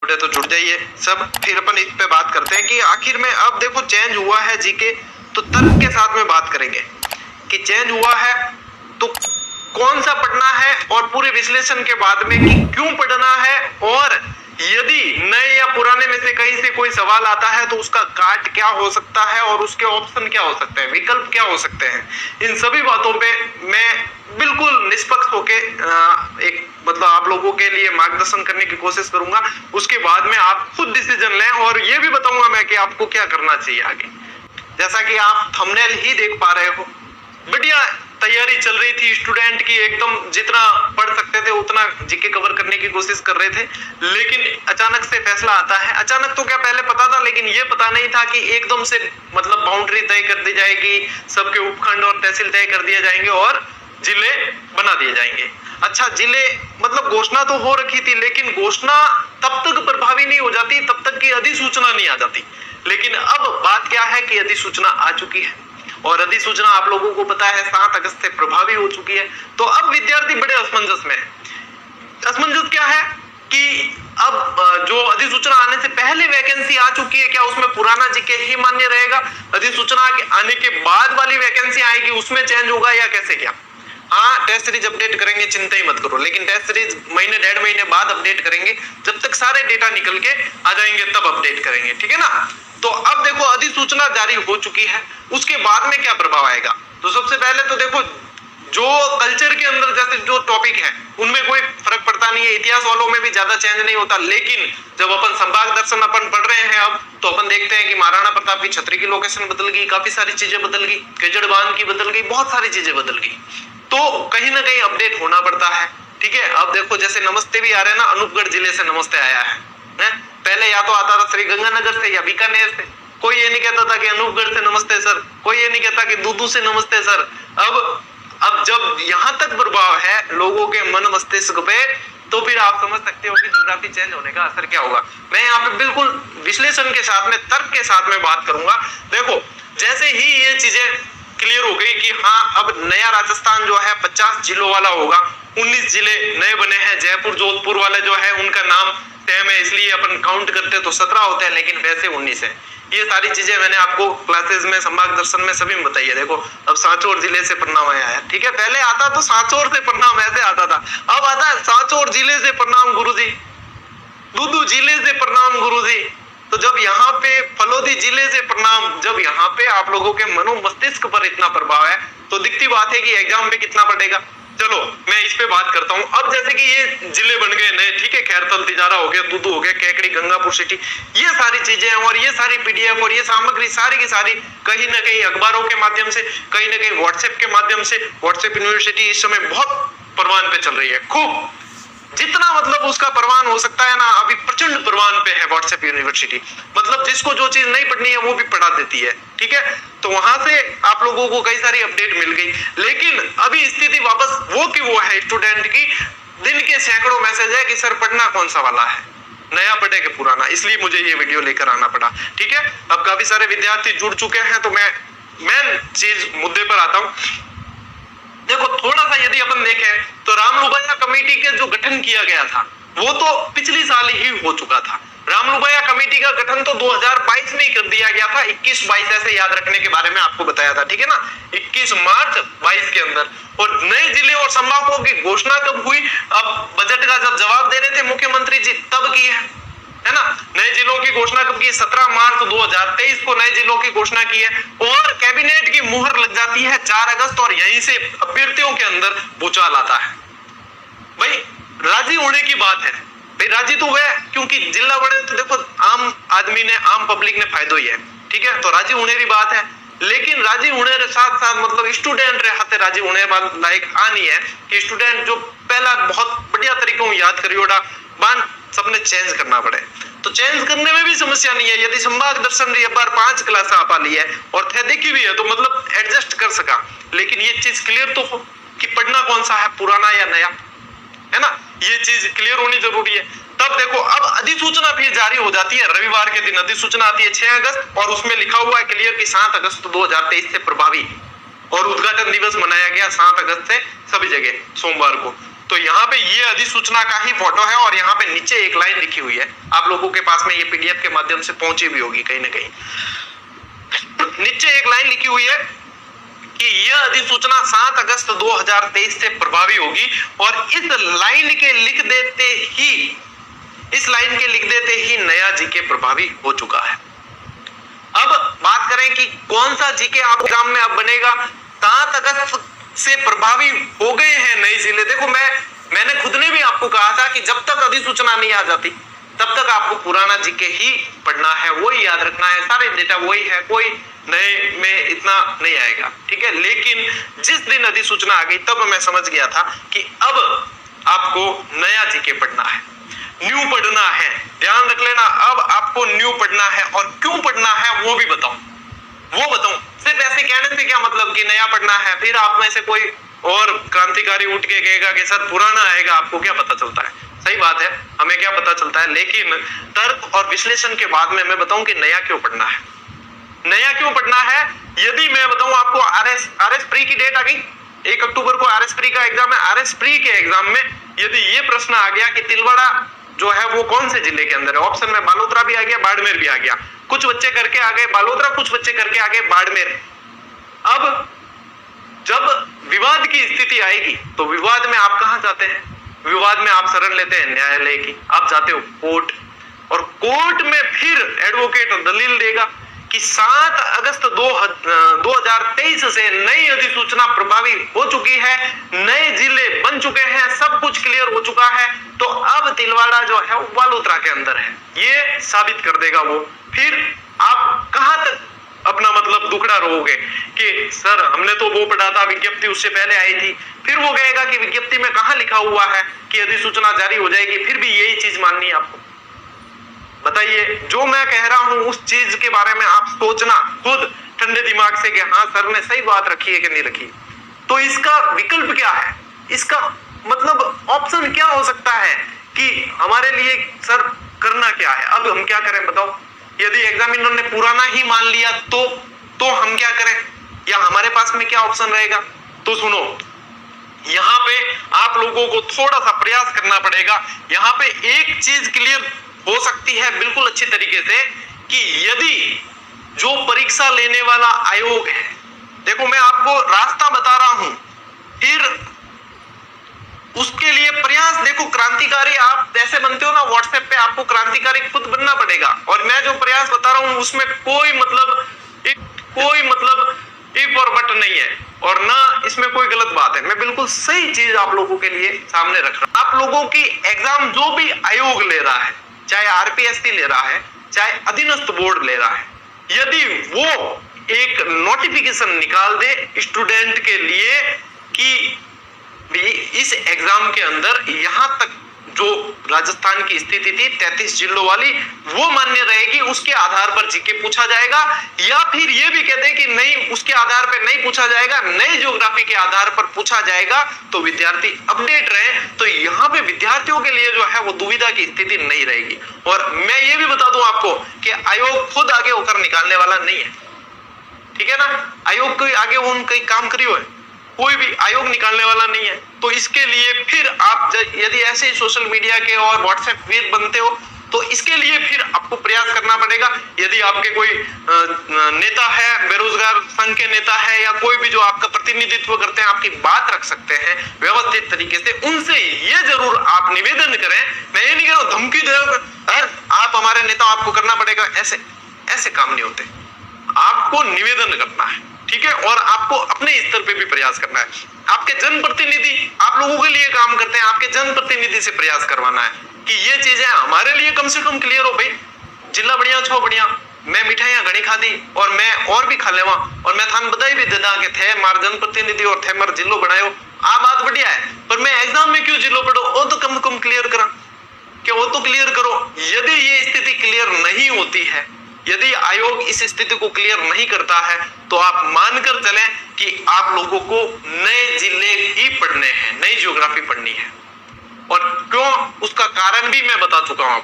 जुड़े तो जुड़ जाइए सब, फिर अपन इस पे बात करते हैं कि आखिर में अब देखो चेंज हुआ है जीके, तो तर्क के साथ में बात करेंगे कि चेंज हुआ है तो कौन सा पढ़ना है, और पूरे विश्लेषण के बाद में कि क्यों पढ़ना है, और यदि नए या पुराने में से कहीं से कोई सवाल आता है तो उसका काट क्या हो सकता है और उसके ऑप्शन क्या हो सकते हैं, विकल्प क्या हो सकते हैं। इन सभी बातों पे मैं बिल्कुल निष्पक्ष होके एक मतलब आप लोगों के लिए मार्गदर्शन करने की कोशिश करूंगा। उसके बाद में आप खुद डिसीजन लें, और ये भी बताऊंगा मैं कि आपको क्या करना चाहिए आगे। जैसा कि आप थंबनेल ही देख पा रहे हो, बढ़िया तैयारी चल रही थी स्टूडेंट की, एकदम जितना पढ़ सकते थे उतना जीके कवर करने की कोशिश कर रहे थे, लेकिन अचानक से फैसला आता है। अचानक तो क्या पहले पता था, लेकिन ये पता नहीं था कि एकदम से मतलब बाउंड्री तय कर दी जाएगी, सबके उपखंड और तहसील तय कर दिए जाएंगे और जिले बना दिए जाएंगे। अच्छा, जिले मतलब घोषणा तो हो रखी थी, लेकिन घोषणा तब तक प्रभावी नहीं हो जाती तब तक की अधिसूचना नहीं आ जाती। लेकिन अब बात क्या है कि अधिसूचना आ चुकी है, और अधिसूचना आप लोगों को पता है 7 अगस्त से प्रभावी हो चुकी है। तो अब विद्यार्थी बड़े असमंजस में है। असमंजस क्या है कि अब जो अधिसूचना आने से पहले वैकेंसी आ चुकी है, क्या उसमें पुराना जीके ही मान्य रहेगा, अधिसूचना आने के बाद वाली वैकेंसी आएगी उसमें चेंज होगा, या कैसे क्या? हाँ, टेस्ट सीरीज अपडेट करेंगे, चिंता ही मत करो, लेकिन टेस्ट सीरीज महीने 1.5 महीने बाद अपडेट करेंगे, जब तक सारे डेटा निकल के आ जाएंगे तब अपडेट करेंगे, ठीक है ना। तो अब देखो अधिसूचना जारी हो चुकी है, उसके बाद में क्या प्रभाव आएगा। तो सबसे पहले तो देखो जो कल्चर के अंदर जैसे जो टॉपिक है उनमें कोई फर्क पड़ता नहीं है, इतिहास वालों में भी ज्यादा चेंज नहीं होता, लेकिन जब अपन संभाग दर्शन अपन पढ़ रहे हैं अब, तो अपन देखते हैं कि महाराणा प्रताप की छतरी की लोकेशन बदल गई, काफी सारी चीजें बदल गई, केजड़ बांध की बदल गई, बहुत सारी चीजें बदल गई, तो कहीं ना कहीं अपडेट होना पड़ता है, ठीक है। अब देखो जैसे नमस्ते भी आ रहे हैं ना, अनूपगढ़ जिले से नमस्ते आया है, पहले या तो आता था श्री गंगानगर से या बीकानेर से, कोई ये नहीं कहता था कि अनूपगढ़ से नमस्ते सर, कोई ये नहीं कहता कि दूदू से नमस्ते सर। अब जब यहां तक प्रभाव है लोगों के मन मस्तिष्क पे, तो फिर आप समझ सकते हो कि ज्योग्राफी चेंज होने का असर क्या होगा। मैं यहाँ पे बिल्कुल विश्लेषण के साथ में, तर्क के साथ में बात करूंगा। देखो जैसे ही ये चीजें क्लियर हो गई कि हाँ अब नया राजस्थान जो है 50 जिलों वाला होगा, 19 जिले नए बने हैं, जयपुर जोधपुर वाले जो है उनका नाम सेम है, इसलिए अपन काउंट करते तो 17 होते हैं, लेकिन वैसे 19 है। ये सारी चीजें मैंने आपको क्लासेस में, संभाग दर्शन में सभी में बताई है। देखो अब सांचौर जिले से परिणाम आया है, ठीक है, पहले आता तो सांचौर से परिणाम ऐसे आता था, अब आता है सांचौर जिले से परिणाम गुरुजी, दूदू जिले से परिणाम गुरुजी। तो जब यहाँ पे फलोदी जिले से परिणाम, जब यहाँ पे आप लोगों के मनो मस्तिष्क पर इतना प्रभाव है, तो दिखती बात है कि एग्जाम में कितना पड़ेगा। चलो मैं इस पे बात करता हूँ। अब जैसे कि ये जिले बन गए नए, ठीक है, खैरतल तिजारा हो गया, दूदू हो गया, कैकड़ी, गंगापुर सिटी, ये सारी चीजें और ये सारी पीडीएफ और ये सामग्री सारी की सारी कहीं ना कहीं अखबारों के माध्यम से, कहीं ना कहीं व्हाट्सएप के माध्यम से, व्हाट्सएप यूनिवर्सिटी इस समय बहुत परवान पे चल रही है, खूब जितना मतलब उसका परवान हो सकता है ना, अभी प्रचंड परवान पे है व्हाट्सएप यूनिवर्सिटी। मतलब जिसको जो चीज नहीं पढ़नी है वो भी पढ़ा देती है, ठीक है। तो वहां से आप लोगों को कई सारी अपडेट मिल गई, लेकिन अभी स्थिति वापस वो की वो है स्टूडेंट की, दिन के सैकड़ों मैसेज है कि सर पढ़ना कौन सा वाला है, नया पढ़े के पुराना, इसलिए मुझे ये वीडियो लेकर आना पड़ा, ठीक है। अब काफी सारे विद्यार्थी जुड़ चुके हैं, तो मैं मेन चीज मुद्दे पर आता हूँ। देखो थोड़ा सा यदि अपन देखें तो रामलुबैया कमेटी के जो गठन किया गया था वो तो पिछली साल ही हो चुका था। रामलुबैया कमेटी का गठन तो 2022 में ही कर दिया गया था, 21-22 ऐसे याद रखने के बारे में आपको बताया था, ठीक है ना, 21 मार्च 22 के अंदर। और नए जिले और संभागों की घोषणा कब हुई, अब बजट का जब जवाब दे रहे थे मुख्यमंत्री जी तब की है ना। नए जिलों की घोषणा कब की, 17 मार्च 2023 को नए जिलों की घोषणा की है, और कैबिनेट की मुहर लग जाती है 4 अगस्त, और यहीं से अभ्यर्थियों के अंदर भूचाल आता है। भाई राजी होने की बात है, भाई राजी तो हुए क्योंकि जिला बड़े, तो देखो आम आदमी ने, आम पब्लिक ने फायदा ही है, ठीक है, तो राजी होने की बात है। लेकिन राजी होने के साथ साथ मतलब स्टूडेंट रहते राजी होने लायक आ नहीं है कि स्टूडेंट जो पहला बहुत बढ़िया तरीकों याद करियोड़ा बान सबने चेंज करना पड़े। तो चेंज करने में भी समस्या नहीं है, यदि संभाग दर्शन एक बार 5 क्लास आप ली है और थे देखी भी है तो मतलब एडजस्ट कर सका। लेकिन ये चीज क्लियर तो हो कि पढ़ना कौन सा है, पुराना या नया, है ना, ये चीज क्लियर होनी जरूरी है। तब देखो अब अधिसूचना फिर जारी हो जाती है, रविवार के दिन अधिसूचना आती है 6 अगस्त, और उसमें लिखा हुआ है क्लियर कि 7 अगस्त 2023 से प्रभावी, और उद्घाटन दिवस मनाया गया 7 अगस्त से सभी जगह सोमवार को। तो यहाँ पे ये अधिसूचना का ही फोटो है और यहाँ पे नीचे एक लाइन लिखी हुई है, आप लोगों के पास में ये पीडीएफ के माध्यम से पहुंची भी होगी कहीं ना कहीं। नीचे एक लाइन लिखी हुई है कि यह अधिसूचना 7 अगस्त 2023 से प्रभावी होगी और इस लाइन के लिख देते ही नया जीके प्रभावी हो चुका है। अब बात करें कि कौन सा जीके आप एग्जाम में अब बनेगा। 7 अगस्त से प्रभावी हो गए हैं नए जिले। देखो मैंने खुद ने भी आपको कहा था कि जब तक अधिसूचना नहीं आ जाती तब तक आपको पुराना जीके ही पढ़ना है, वही याद रखना है, सारे डेटा वही है, कोई नए में इतना नहीं आएगा, ठीक है। लेकिन जिस दिन अधिसूचना आ गई तब मैं समझ गया था कि अब आपको नया जीके पढ़ना है, न्यू पढ़ना है। ध्यान रख लेना, अब आपको न्यू पढ़ना है और क्यों पढ़ना है वो बताऊं। सिर्फ ऐसे कहने से क्या मतलब कि नया पढ़ना है, फिर आप में से कोई और क्रांतिकारी उठ के कहेगा कि सर पुराना आएगा, आपको क्या पता चलता है। सही बात है, हमें क्या पता चलता है, लेकिन तर्क और विश्लेषण के बाद में मैं बताऊं कि नया क्यों पढ़ना है। नया क्यों पढ़ना है, यदि मैं बताऊं आपको आरएस प्री की डेट आ गई, 1 अक्टूबर को आरएस प्री का एग्जाम है। आरएस प्री के एग्जाम में यदि ये प्रश्न आ गया कि तिलवाड़ा जो है वो कौन से जिले के अंदर है, ऑप्शन में बालोतरा भी आ गया, बाड़मेर भी आ गया, कुछ बच्चे करके आ गए बालोतरा, कुछ बच्चे करके आ गए बाड़मेर। अब जब विवाद की स्थिति आएगी तो विवाद में आप कहां जाते हैं, विवाद में आप शरण लेते हैं न्यायालय की, आप जाते हो कोर्ट, और कोर्ट में फिर एडवोकेट दलील देगा कि 7 अगस्त 2023 से नई अधिसूचना प्रभावी हो चुकी है, नए जिले बन चुके हैं, सब कुछ क्लियर हो चुका है, तो अब तिलवाड़ा जो है वो बालोतरा के अंदर है, ये साबित कर देगा वो। फिर आप कहां तक अपना मतलब दुखड़ा रहोगे कि सर हमने तो वो पढ़ा था, विज्ञप्ति उससे पहले आई थी। फिर वो कहेगा कि विज्ञप्ति में कहां लिखा हुआ है कि अधिसूचना जारी हो जाएगी, फिर भी यही चीज माननी है आपको। बताइए, जो मैं कह रहा हूं उस चीज के बारे में आप सोचना खुद ठंडे दिमाग से कि हाँ सर ने सही बात रखी है कि नहीं रखी। तो इसका विकल्प क्या है, इसका मतलब ऑप्शन क्या हो सकता है कि हमारे लिए सर करना क्या है। अब हम क्या करें बताओ, यदि एग्जामिनर ने पुराना ही मान लिया तो हम क्या करें, या हमारे पास में क्या ऑप्शन रहेगा। तो सुनो, यहाँ पे आप लोगों को थोड़ा सा प्रयास करना पड़ेगा। यहाँ पे एक चीज क्लियर हो सकती है बिल्कुल अच्छी तरीके से कि यदि जो परीक्षा लेने वाला आयोग है, देखो मैं आपको रास्ता बता रहा हूं, फिर उसके लिए प्रयास देखो, क्रांतिकारी आप जैसे बनते हो ना व्हाट्सएप पे, आपको क्रांतिकारी खुद बनना पड़ेगा। और मैं जो प्रयास बता रहा हूं उसमें कोई मतलब इफ और बट नहीं है, और ना इसमें कोई गलत बात है। मैं बिल्कुल सही चीज आप लोगों के लिए सामने रख रहा हूं। आप लोगों की एग्जाम जो भी आयोग ले रहा है, चाहे आरपीएससी ले रहा है, चाहे अधीनस्थ बोर्ड ले रहा है, यदि वो एक नोटिफिकेशन निकाल दे स्टूडेंट के लिए कि इस एग्जाम के अंदर यहां तक जो राजस्थान की स्थिति थी 33 जिलों वाली वो मान्य रहेगी, उसके आधार पर जीके पूछा जाएगा, या फिर ये भी कहते हैं कि नहीं उसके आधार पर नहीं पूछा जाएगा, नई ज्योग्राफी के आधार पर पूछा जाएगा, तो विद्यार्थी अपडेट रहे। तो यहाँ पे विद्यार्थियों के लिए जो है वो दुविधा की स्थिति नहीं रहेगी। और मैं ये भी बता दूं आपको कि आयोग खुद आगे होकर निकालने वाला नहीं है, ठीक है ना। आयोग के आगे उन कई काम करियो है, कोई भी आयोग निकालने वाला नहीं है। तो इसके लिए फिर आप यदि ऐसे सोशल मीडिया के और व्हाट्सएप वीर बनते हो तो इसके लिए फिर आपको प्रयास करना पड़ेगा। यदि आपके कोई नेता है, बेरोजगार संघ के नेता है, या कोई भी जो आपका प्रतिनिधित्व करते हैं, आपकी बात रख सकते हैं व्यवस्थित तरीके से, उनसे ये जरूर आप निवेदन करें। मैं ये नहीं कह रहा हूं धमकी दे आप हमारे नेता, आपको करना पड़ेगा, ऐसे काम नहीं होते। आपको निवेदन करना है, ठीक है, और आपको अपने स्तर पे भी प्रयास करना है। आपके जनप्रतिनिधि आप लोगों के लिए काम करते हैं, आपके जनप्रतिनिधि से प्रयास करवाना है कि ये चीजें हमारे लिए कम से कम क्लियर हो। भाई जिला बढ़िया छो बढ़िया, मैं मिठाइयां घनी खाधी और मैं और भी खा लेवा, और मैं थान बधाई भी देता कि थे मार जनप्रतिनिधि और थे मार जिलो बनायो, आ बात बढ़िया है, पर मैं एग्जाम में क्यों जिलो पढ़ो, वो तो कम क्लियर करा, कि वो तो क्लियर करो। यदि ये स्थिति क्लियर नहीं होती है, यदि आयोग इस स्थिति को क्लियर नहीं करता है, तो आप मानकर चलें कि आप लोगों को नए जिले ही पढ़ने हैं, नई ज्योग्राफी पढ़नी है। और क्यों, उसका कारण भी मैं बता चुका हूं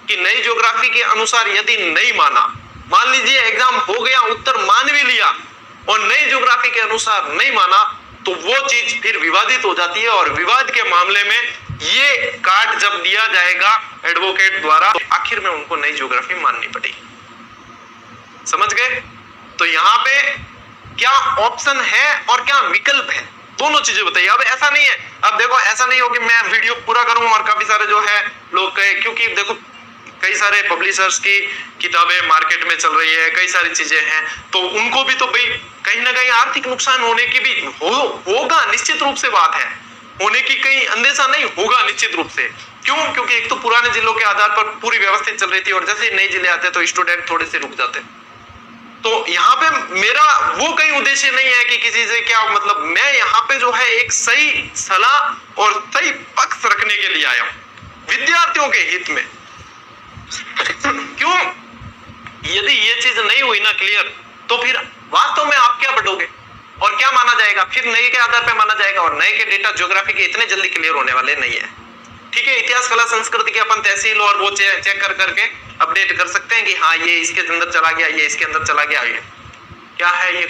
कि नई ज्योग्राफी के अनुसार यदि नहीं माना, मान लीजिए एग्जाम हो गया, उत्तर मान भी लिया, और नई ज्योग्राफी के अनुसार नहीं माना, तो वो चीज फिर विवादित हो जाती है, और विवाद के मामले में ये कार्ड जब दिया जाएगा एडवोकेट द्वारा तो आखिर में उनको नई ज्योग्राफी माननी पड़ेगी। समझ गए? तो यहाँ पे क्या ऑप्शन है और क्या विकल्प है, दोनों चीजें बताइए। अब ऐसा नहीं है, अब देखो ऐसा नहीं हो कि मैं वीडियो पूरा करूं और काफी सारे जो है लोग कहे, क्योंकि देखो कई सारे पब्लिशर्स की किताबें मार्केट में चल रही है, कई सारी चीजें हैं, तो उनको भी तो भाई कहीं ना कहीं आर्थिक नुकसान होने की भी होगा, निश्चित रूप से बात है, होने की कहीं अंदेशा नहीं होगा निश्चित रूप से। क्यों? क्योंकि एक तो पुराने जिलों के आधार पर पूरी व्यवस्थित चल रही थी, और जैसे नए जिले आते तो स्टूडेंट थोड़े से रुक जाते। तो यहाँ पे मेरा वो कहीं उद्देश्य नहीं है कि किसी से क्या मतलब, मैं यहाँ पे जो है एक सही सलाह और सही पक्ष रखने के लिए आया हूं विद्यार्थियों के हित में। क्यों? यदि ये चीज नहीं हुई ना क्लियर, तो फिर वास्तव में आप क्या बढ़ोगे और क्या माना जाएगा? फिर नए के आधार पे माना जाएगा, और नए के डेटा ज्योग्राफी के इतने जल्दी क्लियर होने वाले नहीं है। ठीक है, इतिहास कला संस्कृति के अपन तहसील और वो चेक कर करके अपडेट कर सकते हैं कि हाँ ये इसके अंदर चला गया, ये इसके अंदर चला गया, ये क्या है, ये